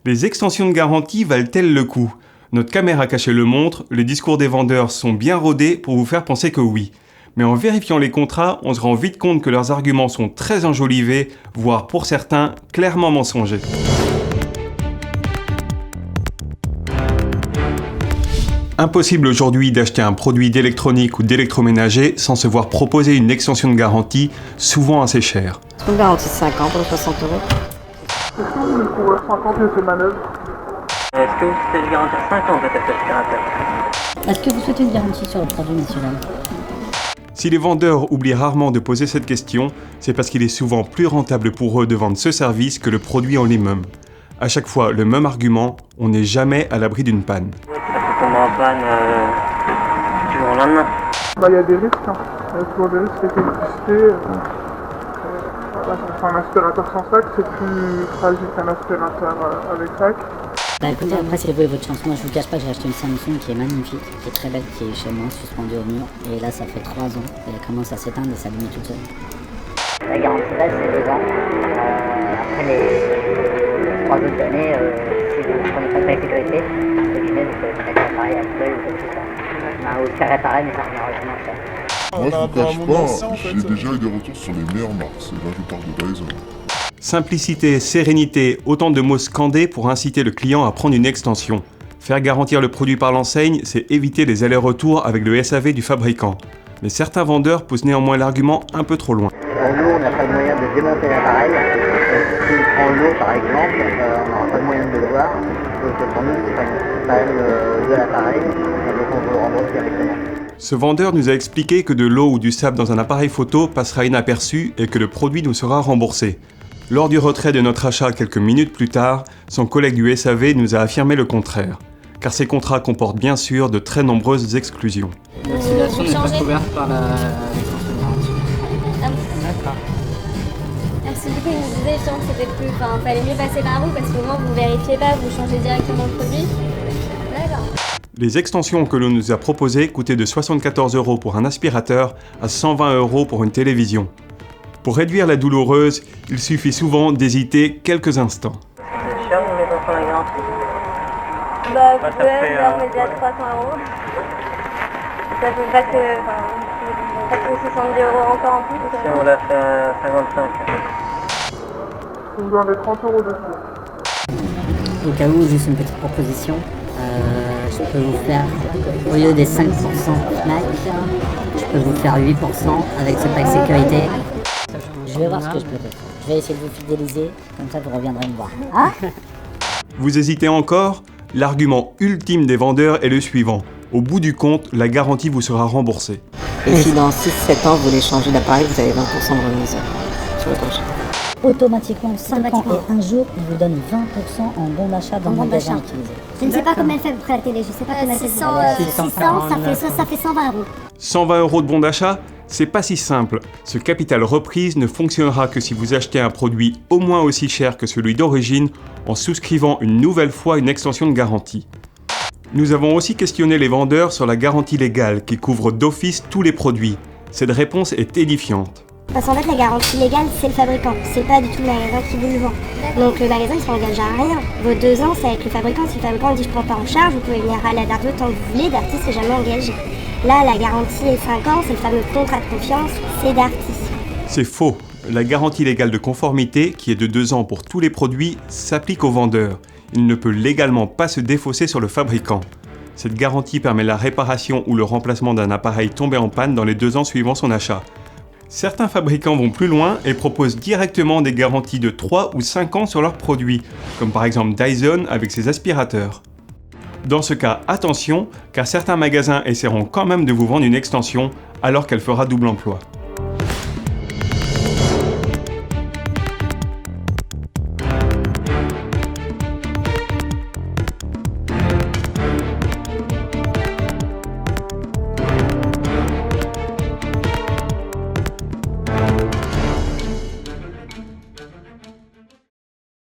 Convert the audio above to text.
Les extensions de garantie valent-elles le coup ? Notre caméra cachée le montre, les discours des vendeurs sont bien rodés pour vous faire penser que oui. Mais en vérifiant les contrats, on se rend vite compte que leurs arguments sont très enjolivés, voire pour certains, clairement mensongers. Impossible aujourd'hui d'acheter un produit d'électronique ou d'électroménager sans se voir proposer une extension de garantie, souvent assez chère. Une garantie de 5 ans pour 60 €. Est-ce que vous voulez couvrir 50 de ces manœuvres? Est-ce que vous souhaitez garantir 5 ans peut-être aspirateur? Est-ce que vous souhaitez une garantie sur le produit, monsieur Lam? Si les vendeurs oublient rarement de poser cette question, c'est parce qu'il est souvent plus rentable pour eux de vendre ce service que le produit en lui-même. À chaque fois, le même argument, on n'est jamais à l'abri d'une panne. Ça peut tomber en panne du jour au lendemain. Il y a des risques, hein. Il y a toujours des risques avec l'électricité. Un aspirateur sans sac, c'est plus fragile qu'un aspirateur avec sac. Bah écoutez, après c'est vous et votre chance. Moi je vous cache pas que j'ai acheté une Samsung qui est magnifique, qui est très belle, qui est chez moi, suspendue au mur. Et là ça fait 3 ans, et elle commence à s'éteindre et s'allumer toute seule. La garantie là c'est 2 ans. Après les 3 autres années, si vous ne prenez pas de sécurité, vous pouvez peut-être réparer à l'œil ou quelque chose comme ça. Ou faire réparer mais ça revient relativement cher. Moi je vous cache pas, j'ai déjà eu des retours sur les meilleures marques, là je parle de Dyson. Simplicité, sérénité, autant de mots scandés pour inciter le client à prendre une extension. Faire garantir le produit par l'enseigne, c'est éviter les allers-retours avec le SAV du fabricant. Mais certains vendeurs poussent néanmoins l'argument un peu trop loin. En lourd, on n'a pas de moyen de démonter l'appareil. Si on prend lourd par exemple, on n'aura pas de moyen de le voir. Donc pour nous, c'est pas une panne de l'appareil, donc on peut le rembourser directement. Ce vendeur nous a expliqué que de l'eau ou du sable dans un appareil photo passera inaperçu et que le produit nous sera remboursé. Lors du retrait de notre achat quelques minutes plus tard, son collègue du SAV nous a affirmé le contraire. Car ces contrats comportent bien sûr de très nombreuses exclusions. L'utilisation n'est pas couverte par l'extension de garantie. D'accord. Merci. Du coup, il nous disait justement que c'était plus. Enfin, fallait mieux passer par vous parce qu'au moins vous vérifiez pas, vous changez directement le produit. D'accord. Les extensions que l'on nous a proposées coûtaient de 74 € pour un aspirateur à 120 € pour une télévision. Pour réduire la douloureuse, il suffit souvent d'hésiter quelques instants. C'est cher de mettre en la garantie. Bah, vous pouvez faire déjà 300 €. Ça peut pas que. Enfin, pas que 70 € encore en plus. Si on l'a fait à 55. Vous me demandez 30 € dessus. Au cas où, juste une petite proposition. Je peux vous faire, au lieu des 5% Fnac, je peux vous faire 8% avec ce pack sécurité. Je vais voir ce que je peux faire. Je vais essayer de vous fidéliser, comme ça vous reviendrez me voir. Hein? Vous hésitez encore ? L'argument ultime des vendeurs est le suivant. Au bout du compte, la garantie vous sera remboursée. Et si dans 6-7 ans vous voulez changer d'appareil, vous avez 20% de remise sur votre achat. Automatiquement, 5 ans et un jour, il vous donne 20% en bon d'achat dans le magasin utilisé. Je ne sais pas combien elle fait à peu près la télé, je sais pas combien elle fait. 600, ça fait 120 €. 120 € de bon d'achat ? C'est pas si simple. Ce capital reprise ne fonctionnera que si vous achetez un produit au moins aussi cher que celui d'origine en souscrivant une nouvelle fois une extension de garantie. Nous avons aussi questionné les vendeurs sur la garantie légale qui couvre d'office tous les produits. Cette réponse est édifiante. Parce qu'en fait, la garantie légale, c'est le fabricant, c'est pas du tout le magasin qui vous le vend. Donc le magasin, il s'engage à rien. Vos 2 ans, c'est avec le fabricant. Si le fabricant dit je prends pas en charge, vous pouvez venir râler à Darty tant que vous voulez, Darty s'est jamais engagé. Là, la garantie est 5 ans, c'est le fameux contrat de confiance, c'est Darty. C'est faux. La garantie légale de conformité, qui est de 2 ans pour tous les produits, s'applique au vendeur. Il ne peut légalement pas se défausser sur le fabricant. Cette garantie permet la réparation ou le remplacement d'un appareil tombé en panne dans les 2 ans suivant son achat. Certains fabricants vont plus loin et proposent directement des garanties de 3 ou 5 ans sur leurs produits, comme par exemple Dyson avec ses aspirateurs. Dans ce cas, attention, car certains magasins essaieront quand même de vous vendre une extension alors qu'elle fera double emploi.